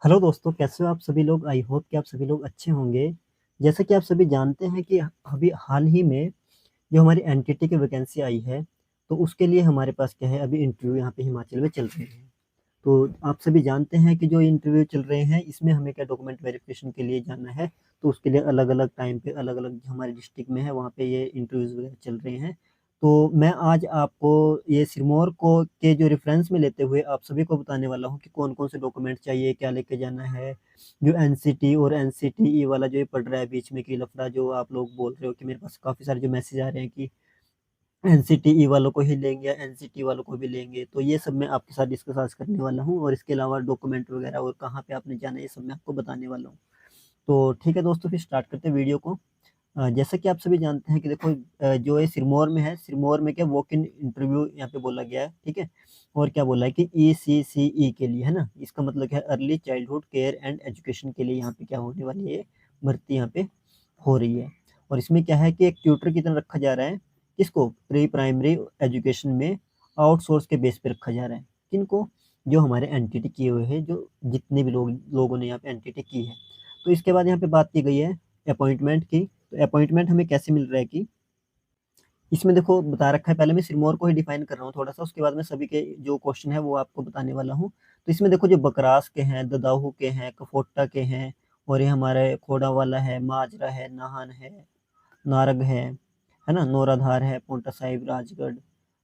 Hello दोस्तों, कैसे हो आप सभी लोग। आई होप कि आप सभी लोग अच्छे होंगे। जैसा कि आप सभी जानते हैं कि अभी हाल ही में जो हमारी एनटीटी की वैकेंसी आई है, तो उसके लिए हमारे पास क्या है, अभी इंटरव्यू यहाँ पे हिमाचल में चल रहे हैं। तो आप सभी जानते हैं कि जो इंटरव्यू चल रहे हैं, इसमें हमें क्या डॉक्यूमेंट वेरिफिकेशन के लिए जाना है। तो उसके लिए अलग अलग टाइम पे अलग अलग हमारे डिस्ट्रिक्ट में है, वहाँ पे ये इंटरव्यूज़ वगैरह चल रहे हैं। तो मैं आज आपको ये सिरमौर को के जो रेफरेंस में लेते हुए आप सभी को बताने वाला हूँ कि कौन कौन से डॉक्यूमेंट चाहिए, क्या लेके जाना है। जो एनसीटी और एनसीटीई वाला जो ये पड़ रहा है बीच में की लफड़ा, जो आप लोग बोल रहे हो कि मेरे पास काफ़ी सारे जो मैसेज आ रहे हैं कि एनसीटीई वालों को ही लेंगे या एनसीटी वालों को भी लेंगे, तो ये सब मैं आपके साथ डिस्कस आज करने वाला हूँ। और इसके अलावा डॉक्यूमेंट वगैरह और कहाँ पे आपने जाना है, ये सब मैं आपको बताने वाला हूँ। तो ठीक है दोस्तों, फिर स्टार्ट करते हैं वीडियो को। जैसा कि आप सभी जानते हैं कि देखो, जो ये सिरमौर में है, सिरमौर में क्या वॉक इन इंटरव्यू यहाँ पे बोला गया है, ठीक है। और क्या बोला है कि ECCE के लिए, है ना, इसका मतलब क्या है, early childhood care and education के लिए यहाँ पे क्या होने वाली है, भर्ती यहाँ पे हो रही है। और इसमें क्या है कि एक ट्यूटर की तरह रखा जा रहा है, किसको, प्री प्राइमरी एजुकेशन में आउटसोर्स के बेस पे रखा जा रहा है। किनको, जो हमारे एनटीटी किए हुए हैं, जो जितने भी लोगों ने यहाँ पे एनटीटी की है। तो इसके बाद यहाँ पे बात की गई है अपॉइंटमेंट की। तो अपॉइंटमेंट हमें कैसे मिल रहा है कि इसमें देखो बता रखा है, पहले मैं सिरमौर को ही डिफाइन कर रहा हूँ थोड़ा सा, उसके बाद मैं सभी के जो क्वेश्चन है वो आपको बताने वाला हूँ। तो इसमें देखो, जो बकरास के हैं, ददाहू के हैं, कफोट्टा के हैं, और ये हमारे खोड़ा वाला है, माजरा है, नाहन है, नारग है ना, नौराधार है, पोंटा साहिब, राजगढ़,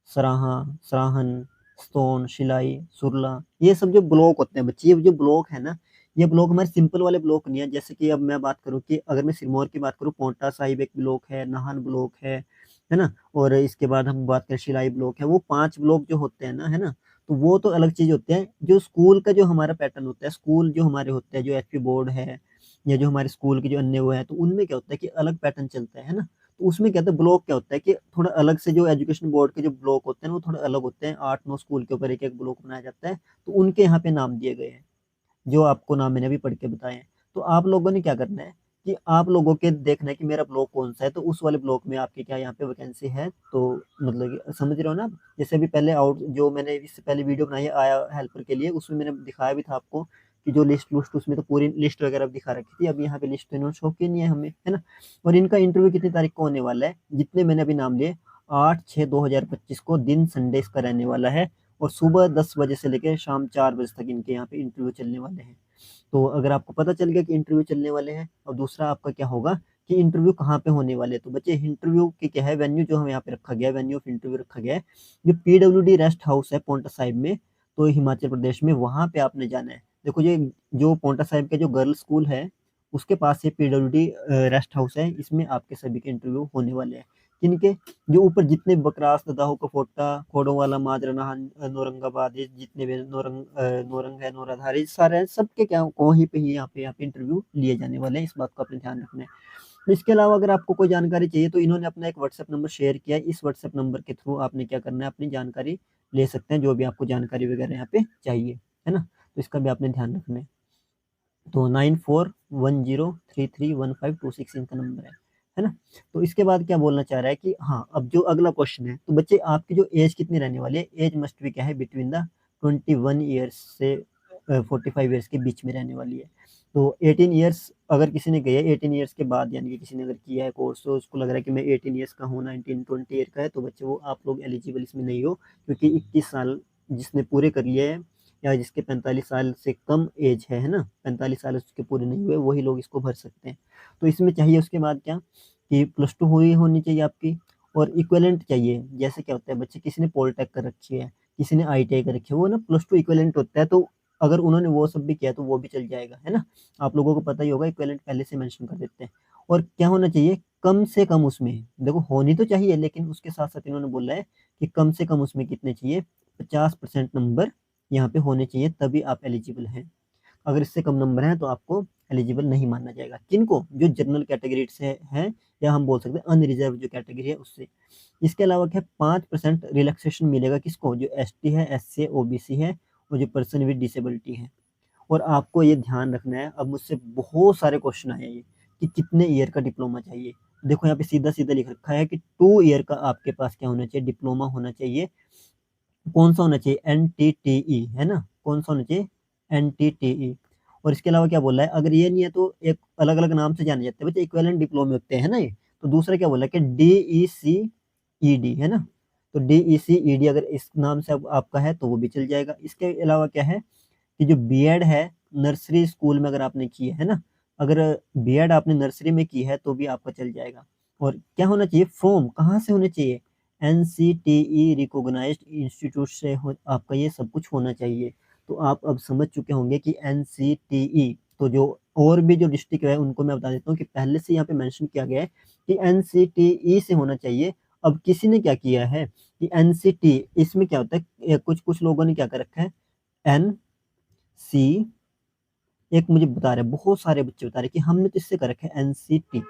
सराहा, सराहन, स्तोन, शिलाई, सुरला, ये सब जो ब्लॉक होते हैं बच्चे, ये जो ब्लॉक है ना, ये ब्लॉक हमारे सिंपल वाले ब्लॉक नहीं है। जैसे कि अब मैं बात करूँ कि अगर मैं सिरमौर की बात करूँ, पोंटा साहिब एक ब्लॉक है, नाहन ब्लॉक है ना। और इसके बाद हम बात करें शिलाई ब्लॉक है, वो 5 ब्लॉक जो होते हैं ना, है ना। तो वो तो अलग चीज होते हैं। जो स्कूल का जो हमारा पैटर्न होता है, स्कूल जो हमारे होते हैं, जो एचपी बोर्ड है या जो हमारे स्कूल के जो अन्य वो है, तो उनमें क्या होता है कि अलग पैटर्न चलता है ना। तो उसमें क्या होता है, ब्लॉक क्या होता है कि थोड़ा अलग से जो एजुकेशन बोर्ड के जो ब्लॉक होते हैं वो थोड़ा अलग होते हैं। 8-9 स्कूल के ऊपर एक एक ब्लॉक बनाया जाता है, तो उनके यहाँ पे नाम दिए गए हैं, जो आपको नाम मैंने अभी पढ़ के बताए हैं। तो आप लोगों ने क्या करना है कि आप लोगों के देखना है कि मेरा ब्लॉक कौन सा है, तो उस वाले ब्लॉक में आपकी क्या यहाँ पे वैकेंसी है। तो मतलब कि समझ रहे हो ना आप? जैसे अभी पहले आउट जो मैंने इससे पहले वीडियो बनाई है आया हेल्पर के लिए, उसमें मैंने दिखाया भी था आपको कि जो लिस्ट लुस्ट, उसमें तो पूरी लिस्ट वगैरह दिखा रखी थी। अब यहाँ पे लिस्ट तो इन्होंने शो की नहीं है हमें, है ना। और इनका इंटरव्यू कितनी तारीख को होने वाला है, जितने मैंने अभी नाम लिए, 8/6/2025 को, दिन संडे इसका रहने वाला है। और सुबह 10 बजे से लेकर शाम 4 बजे तक इनके यहाँ पे इंटरव्यू चलने वाले हैं। तो अगर आपको पता चल गया कि इंटरव्यू चलने वाले हैं, और दूसरा आपका क्या होगा कि इंटरव्यू कहाँ पे होने वाले हैं, तो बच्चे इंटरव्यू की क्या है, वेन्यू जो हमें यहाँ पे रखा गया है, वेन्यू ऑफ इंटरव्यू रखा गया है, जो PWD रेस्ट हाउस है पोंटा साहिब में, तो हिमाचल प्रदेश में, वहां पे आपने जाना है। देखो, ये जो पोंटा साहिब के जो गर्ल स्कूल है, उसके पास ये PWD रेस्ट हाउस है, इसमें आपके सभी के इंटरव्यू होने वाले हैं। किनके, जो ऊपर जितने बकरास, ददाहू, कफोट्टा, खोड़ों वाला, माजरा, नाहन, नौरंगाबाद, ये जितने भी नौरंग है, नौराधार, ये सारे हैं, सबके क्या वहीं पे ही यहाँ पे इंटरव्यू लिए जाने वाले हैं। इस बात को अपने ध्यान रखना है। तो इसके अलावा अगर आपको कोई जानकारी चाहिए, तो इन्होंने अपना एक व्हाट्सएप नंबर शेयर किया है। इस व्हाट्सएप नंबर के थ्रू आपने क्या करना है, अपनी जानकारी ले सकते हैं, जो भी आपको जानकारी वगैरह यहाँ पे चाहिए, है ना। तो इसका भी आपने ध्यान रखना है। तो 9410331526 इनका नंबर है ना। तो इसके बाद क्या बोलना चाह रहा है कि हाँ, अब जो अगला क्वेश्चन है, तो बच्चे आपकी जो एज कितनी रहने वाली है, एज मस्ट भी क्या है, बिटवीन द 21 ईयर्स से 45 ईयर्स के बीच में रहने वाली है। तो 18 ईयर्स अगर किसी ने किया है, 18 ईयर्स के बाद, यानी कि किसी ने अगर किया है कोर्स, तो उसको लग रहा है कि मैं 18 ईयर्स का हूँ, 19-20 ईयर का है, तो बच्चे वो आप लोग एलिजिबल इसमें नहीं हो, क्योंकि 21 साल जिसने पूरे कर लिए हैं, या जिसके 45 साल से कम एज है ना, 45 साल उसके पूरे नहीं हुए, वही लोग इसको भर सकते हैं। तो इसमें चाहिए उसके बाद क्या कि +2 हुई होनी चाहिए आपकी, और इक्विवेलेंट चाहिए। जैसे क्या होता है बच्चे, किसी ने पॉलिटेक कर रखी है, किसी ने ITI कर रखी है, वो ना +2 इक्विवेलेंट होता है। तो अगर उन्होंने वो सब भी किया तो वो भी चल जाएगा, है ना। आप लोगों को पता ही होगा, इक्विवेलेंट पहले से मेंशन कर देते हैं। और क्या होना चाहिए, कम से कम उसमें, देखो होनी तो चाहिए, लेकिन उसके साथ साथ इन्होंने बोला है कि कम से कम उसमें कितने चाहिए, 50% नंबर यहाँ पे होने चाहिए, तभी आप एलिजिबल हैं। अगर इससे कम नंबर हैं तो आपको एलिजिबल नहीं माना जाएगा। किनको, जो जनरल कैटेगरी से हैं, या हम बोल सकते हैं अनरिजर्व जो कैटेगरी है उससे। इसके अलावा क्या, 5% रिलैक्सेशन मिलेगा किसको, जो ST है, SC है, OBC है, और जो पर्सन विद डिसेबिलिटी है। और आपको ये ध्यान रखना है, अब मुझसे बहुत सारे क्वेश्चन आए ये कि कितने ईयर का डिप्लोमा चाहिए। देखो यहाँ पे सीधा सीधा लिख रखा है कि 2 ईयर का आपके पास क्या होना चाहिए, डिप्लोमा होना चाहिए। कौन सा होना चाहिए, NTTE, है ना, कौन सा होना चाहिए, NTTE। और इसके अलावा क्या बोला है, अगर ये नहीं है तो एक अलग-अलग नाम से जाने जाते हैं बच्चे, इक्विवेलेंट डिप्लोमे होते हैं ना ये। तो दूसरा क्या बोला है कि डीईसीईडी है ना? तो डीईसीईडी अगर इस नाम से अब आपका है तो वो भी चल जाएगा। इसके अलावा क्या है कि जो बीएड है, नर्सरी स्कूल में अगर आपने की है ना? अगर बीएड आपने नर्सरी में की है तो भी आपका चल जाएगा। और क्या होना चाहिए, फॉर्म कहाँ से होने चाहिए? एनसीटीई रिकॉग्नाइज्ड इंस्टीट्यूट से हो आपका ये सब कुछ होना चाहिए। तो आप अब समझ चुके होंगे कि एनसीटीई, तो जो और भी जो डिस्ट्रिक्ट है उनको मैं बता देता हूँ कि पहले से यहाँ पे मेंशन किया गया है कि एनसीटीई से होना चाहिए। अब किसी ने क्या किया है कि एनसीटी, इसमें क्या होता है, कुछ लोगों ने क्या कर रखा है, एन सी, एक मुझे बता रहे, बहुत सारे बच्चे बता रहे कि हमने तो इससे कर रखा है एनसीटी।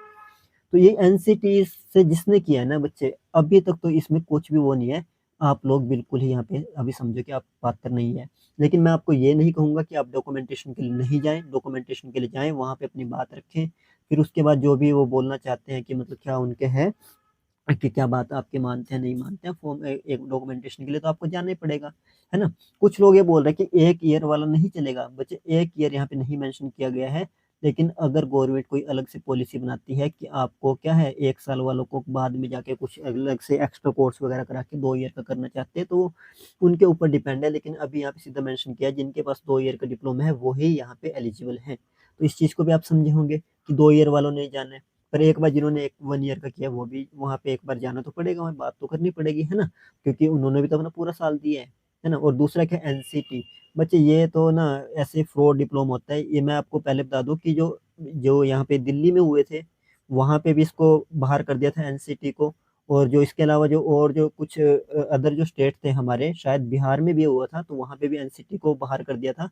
तो ये एनसीटी से जिसने किया है ना बच्चे, अभी तक तो इसमें कुछ भी वो नहीं है। आप लोग बिल्कुल ही यहाँ पे अभी समझो कि आप पात्र नहीं है। लेकिन मैं आपको ये नहीं कहूँगा कि आप डॉक्यूमेंटेशन के लिए नहीं जाएँ, डॉक्यूमेंटेशन के लिए जाएँ, वहाँ पे अपनी बात रखें। फिर उसके बाद जो भी वो बोलना चाहते हैं कि मतलब क्या उनके है कि क्या बात आपके मानते हैं, नहीं मानते हैं फॉर्म एक डॉक्यूमेंटेशन के लिए, तो आपको जाना ही पड़ेगा, है ना? कुछ लोग ये बोल रहे हैं कि 1 ईयर वाला नहीं चलेगा। बच्चे 1 ईयर यहाँ पे नहीं मेंशन किया गया है, लेकिन अगर गवर्नमेंट कोई अलग से पॉलिसी बनाती है कि आपको क्या है 1 साल वालों को बाद में जाके कुछ अलग से एक्स्ट्रा कोर्स वगैरह करा के 2 ईयर का करना चाहते हैं, तो उनके ऊपर डिपेंड है। लेकिन अभी यहाँ पे सीधा मेंशन किया है जिनके पास 2 ईयर का डिप्लोमा है वो ही यहाँ पे एलिजिबल हैं। तो इस चीज़ को भी आप समझे होंगे कि 2 ईयर वालों ने जाना है। पर एक बार जिन्होंने एक 1 ईयर का किया वो भी वहाँ पे एक बार जाना तो पड़ेगा, वहाँ बात तो करनी पड़ेगी, है ना? क्योंकि उन्होंने भी तो अपना पूरा साल दिया है ना? और दूसरा क्या है एनसीटी। बच्चे ये तो ना ऐसे फ्रॉड डिप्लोमा होता है, ये मैं आपको पहले बता दूँ कि जो जो यहाँ पे दिल्ली में हुए थे, वहाँ पे भी इसको बाहर कर दिया था एनसीटी को। और जो इसके अलावा जो और जो कुछ अदर जो स्टेट थे हमारे, शायद बिहार में भी हुआ था, तो वहाँ पे भी एनसीटी को बाहर कर दिया था।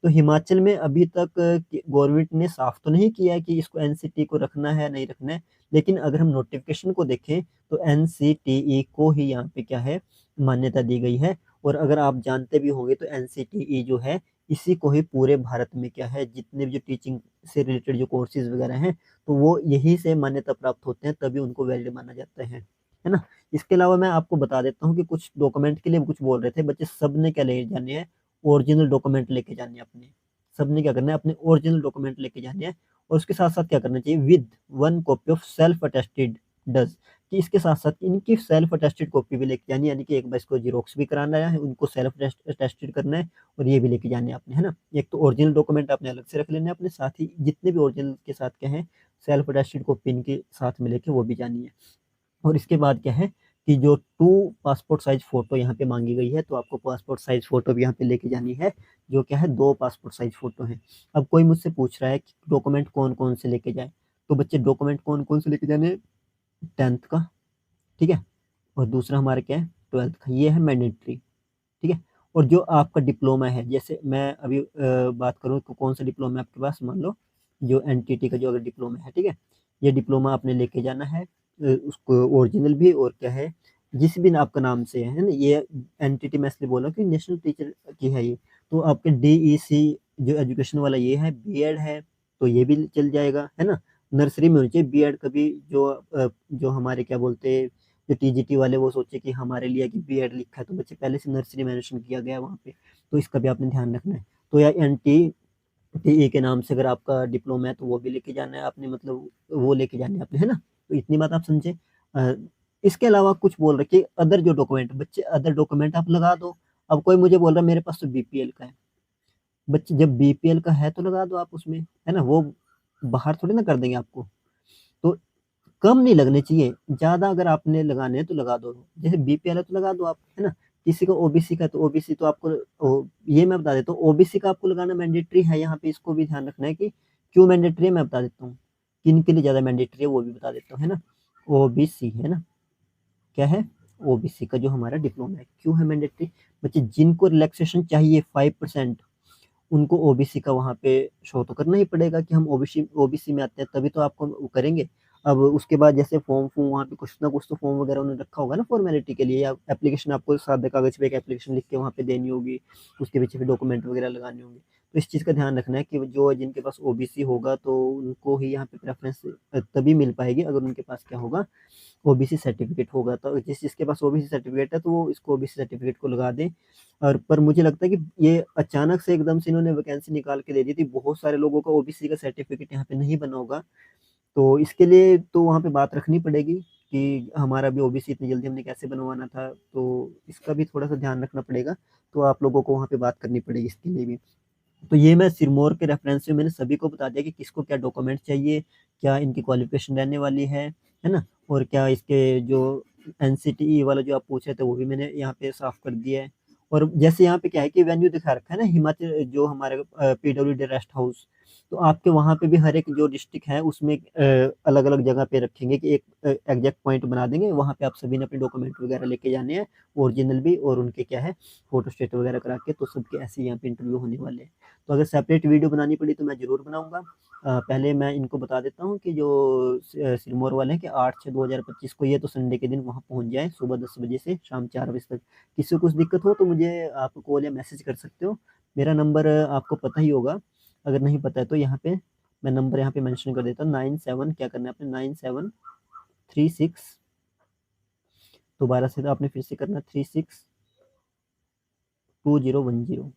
तो हिमाचल में अभी तक गवर्नमेंट ने साफ तो नहीं किया है कि इसको एनसीटी को रखना है नहीं रखना है, लेकिन अगर हम नोटिफिकेशन को देखें तो एनसीटीई को ही यहाँ पे क्या है मान्यता दी गई है। और अगर आप जानते भी होंगे तो एनसीटीई जो है इसी को ही पूरे भारत में क्या है जितने भी जो टीचिंग से रिलेटेड जो कोर्सेज वगैरह हैं तो वो यही से मान्यता प्राप्त होते हैं, तभी उनको वैलिड माना जाता है ना? इसके अलावा मैं आपको बता देता हूँ कि कुछ डॉक्यूमेंट के लिए कुछ बोल रहे थे बच्चे, सब ने क्या ले जाने हैं, ओरिजिनल डॉक्यूमेंट लेके जाने हैं अपने। सबने क्या करना है, अपने ओरिजिनल डॉक्यूमेंट लेके जाने हैं। और उसके साथ साथ क्या करना चाहिए, with 1 copy of self attested does, कि इसके साथ साथ इनकी सेल्फ अटेस्टेड कॉपी भी लेके जानी है, यानी कि एक बार इसको जीरोक्स भी कराना है, उनको सेल्फ अटेस्टेड करना है और ये भी लेके जाने हैं आपने, है ना? एक तो ओरिजिनल डॉक्यूमेंट आपने अलग से रख लेने हैं अपने साथ ही, जितने भी ओरिजिनल के साथ क्या है सेल्फ अटेस्टेड कॉपी इनके साथ में लेके वो भी जानी है। और इसके बाद क्या है कि जो 2 पासपोर्ट साइज़ फ़ोटो यहाँ पे माँगी गई है, तो आपको पासपोर्ट साइज़ फ़ोटो भी यहाँ पे लेके जानी है, जो क्या है 2 पासपोर्ट साइज़ फ़ोटो हैं। अब कोई मुझसे पूछ रहा है कि डॉक्यूमेंट कौन-कौन से लेके जाएँ? तो बच्चे डॉक्यूमेंट कौन-कौन से लेके जाने हैं? 10th का, ठीक है? और दूसरा हमारा क्या है 12th का, ये है मैंडेटरी, ठीक है? और जो आपका डिप्लोमा है, जैसे मैं अभी बात करूँ तो कौन सा डिप्लोमा है आपके पास, मान लो जो एनटीटी का जो अगर डिप्लोमा है, ठीक है? ये डिप्लोमा आपने लेके जाना है, उसको ओरिजिनल भी, और क्या है जिस भी आपका नाम से है ना, ये एनटीटी मैं इसलिए बोल रहा हूँ कि नेशनल टीचर की है ये। तो आपके डीईसी जो एजुकेशन वाला ये है, बीएड है, तो ये भी चल जाएगा, है ना? नर्सरी में होनी चाहिए बीएड, कभी जो हमारे क्या बोलते हैं जो टीजीटी वाले वो सोचे कि हमारे लिए कि बीएड लिखा है, तो बच्चे पहले से नर्सरी मेंशन किया गया है वहाँ पे, तो इसका भी आपने ध्यान रखना है। तो या एनटी टीई के नाम से अगर आपका डिप्लोमा है तो वो भी लेके जाना है आपने, मतलब वो लेके जाने हैं आपने, है ना? तो इतनी बात आप समझे। इसके अलावा कुछ बोल रहे कि अदर जो डॉक्यूमेंट, बच्चे अदर डॉक्यूमेंट आप लगा दो। अब कोई मुझे बोल रहा है मेरे पास तो बीपीएल का है, बच्चे जब बीपीएल का है तो लगा दो आप उसमें, है ना? वो बाहर थोड़ी ना कर देंगे आपको। तो कम नहीं लगने चाहिए, ज़्यादा अगर आपने लगाने हैं तो लगा दो। जैसे बीपीएल है तो लगा दो आप, है ना? किसी को ओबीसी का है तो ओबीसी तो आपको ये मैं बता देता हूँ, ओबीसी का आपको लगाना मैंडेटरी है यहाँ पे, इसको भी ध्यान रखना है कि क्यों मैंडेटरी है मैं बता देता हूँ। किन के लिए ज़्यादा मैंडेटरी है वो भी बता देता हूँ, है ना? ओबीसी है ना, क्या है? ओबीसी का जो हमारा डिप्लोमा है, क्यों है मैंडेटरी? बच्चे जिनको रिलैक्सेशन चाहिए 5%, उनको ओबीसी का वहाँ पे शो तो करना ही पड़ेगा कि हम ओबीसी ओबीसी में आते हैं, तभी तो आपको वो करेंगे। अब उसके बाद जैसे फॉर्म वहाँ पे कुछ ना कुछ तो फॉर्म वगैरह उन्होंने रखा होगा ना फॉर्मेलिटी के लिए, या एप्लीकेशन आपको सादे कागज़ पे एक एप्लीकेशन लिख के वहाँ पे देनी होगी, उसके पीछे फिर डॉक्यूमेंट वगैरह लगाने होंगे। तो इस चीज़ का ध्यान रखना है कि जो जिनके पास ओबीसी होगा तो उनको ही यहाँ पे प्रेफ़रेंस तभी मिल पाएगी अगर उनके पास क्या होगा, ओबीसी सर्टिफ़िकेट होगा। तो जिसके पास ओबीसी सर्टिफ़िकेट है तो वो इसको ओबीसी सर्टिफ़िकेट को लगा दें। और पर मुझे लगता है कि ये अचानक से एकदम से इन्होंने वैकेंसी निकाल के दे दी थी, बहुत सारे लोगों का ओबीसी का सर्टिफ़िकेट यहाँ पे नहीं बना होगा। तो इसके लिए तो वहाँ पे बात रखनी पड़ेगी कि हमारा भी ओबीसी इतनी जल्दी हमने कैसे बनवाना था, तो इसका भी थोड़ा-सा ध्यान रखना पड़ेगा। तो आप लोगों को वहाँ पे बात करनी पड़ेगी इसके लिए भी। तो ये मैं सिरमौर के रेफ़रेंस में मैंने सभी को बता दिया कि किसको क्या डॉक्यूमेंट चाहिए, क्या इनकी क्वालिफ़िकेशन रहने वाली है ना? और क्या इसके जो एनसीटीई वाला जो आप पूछ रहे थे वो भी मैंने यहाँ पे साफ़ कर दिया है। और जैसे यहाँ पे क्या है कि वेन्यू दिखा रखा है ना, हिमाचल जो हमारे पीडब्ल्यूडी रेस्ट हाउस, तो आपके वहाँ पे भी हर एक जो डिस्ट्रिक्ट है उसमें अलग-अलग जगह पे रखेंगे कि एक एग्ज़ैक्ट पॉइंट बना देंगे, वहाँ पे आप सभी ने अपने डॉक्यूमेंट वगैरह लेके जाने हैं, ओरिजिनल भी और उनके क्या है फ़ोटोस्टेट वगैरह करा के, तो सबके ऐसे यहाँ पे इंटरव्यू होने वाले हैं। तो अगर सेपरेट वीडियो बनानी पड़ी तो मैं ज़रूर बनाऊँगा। पहले मैं इनको बता देता हूँ कि जो सिरमौर वाले हैं कि 8/6/2025 को ये तो संडे के दिन वहाँ पहुँच जाएँ, सुबह 10 बजे से शाम 4 बजे तक। किसी को कुछ दिक्कत हो तो मुझे आप कॉल या मैसेज कर सकते हो। मेरा नंबर आपको पता ही होगा, अगर नहीं पता है तो यहाँ पे मैं नंबर यहाँ पे मेंशन कर देता हूँ, 97 क्या करना है आपने 9736, दोबारा से आपने फिर से करना है 362010।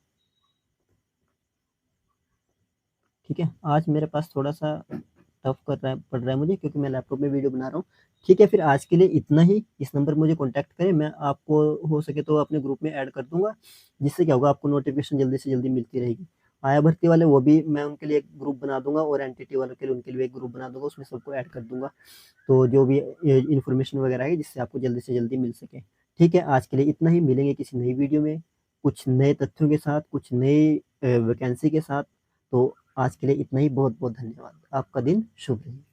ठीक है? आज मेरे पास थोड़ा-सा टफ़ पड़ रहा है मुझे क्योंकि मैं लैपटॉप में वीडियो बना रहा हूँ। ठीक है, फिर आज के लिए इतना ही। इस नंबर पे मुझे कॉन्टैक्ट करें, मैं आपको हो सके तो अपने ग्रुप में ऐड कर दूँगा, जिससे क्या होगा आपको नोटिफ़िकेशन जल्दी से जल्दी मिलती रहेगी। आया भर्ती वाले वो भी मैं उनके लिए एक ग्रुप बना दूँगा और एनटीटी वालों के लिए उनके लिए एक ग्रुप बना दूँगा, उसमें सबको ऐड कर दूँगा। तो जो भी इन्फॉर्मेशन वगैरह है जिससे आपको जल्दी से जल्दी मिल सके। ठीक है, आज के लिए इतना ही, मिलेंगे किसी नई वीडियो में, कुछ नए तथ्यों के साथ, कुछ नई वैकेंसी के साथ। तो आज के लिए इतना ही, बहुत-बहुत धन्यवाद। आपका दिन शुभ रहे।